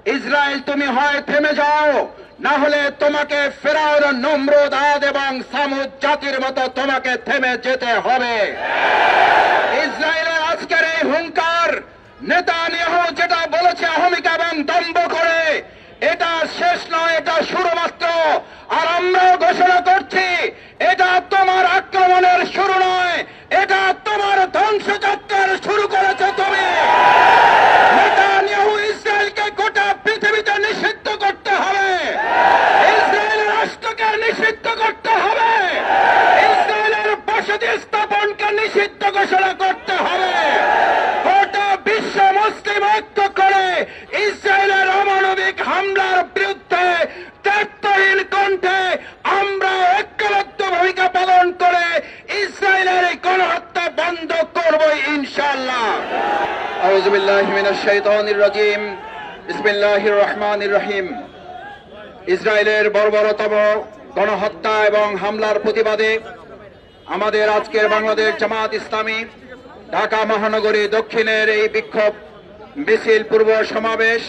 Israel তুমি হয় থেমে যাও, না হলে তোমাকে ফেরাউন, নমরুদ, আদ এবং সামুদ জাতির মতো তোমাকে থেমে যেতে হবে। ইসরায়েলের আজকের এই হুঙ্কার, নেতানিয়াহু যেটা বলেছে অহমিকা এবং দম্ভ করে, এটা শেষ নয়, এটা শুরু মাত্র। আর আমরাও ঘোষণা করছি, এটা তোমার আক্রমণের শুরু নয়, এটা তোমার ধ্বংসযাত্রার শুরু করেছে তুমি। নেতানিয়াহু ইসরায়েলকে গোটা পৃথিবীতে নিষিদ্ধ করতে হবে, ইসরায়েলের রাষ্ট্রকে নিষিদ্ধ করতে হবে, ইসরায়েলের বসতি স্থাপনকে নিষিদ্ধ ঘোষণা করতে হবে। গোটা বিশ্ব মুসলিম ঐক্য করে ইসরায়েলের অমানবিক হামলার বিরুদ্ধে দায়িত্বহীন কণ্ঠে আমরা ঐক্যবদ্ধ ভূমিকা পালন করে ইসরায়েলের এই গণহত্যা বন্ধ করব ইনশাআল্লাহ। আউযু বিল্লাহি মিনাশ শাইতানির রাজীম। বিসমিল্লাহির রহমানির রহিম। ইসরায়েলের বর্বরতম গণহত্যা এবং হামলার প্রতিবাদে আমাদের আজকের বাংলাদেশ জামাত ইসলামী ঢাকা মহানগরী দক্ষিণের এই বিক্ষোভ মিছিল পূর্ব সমাবেশ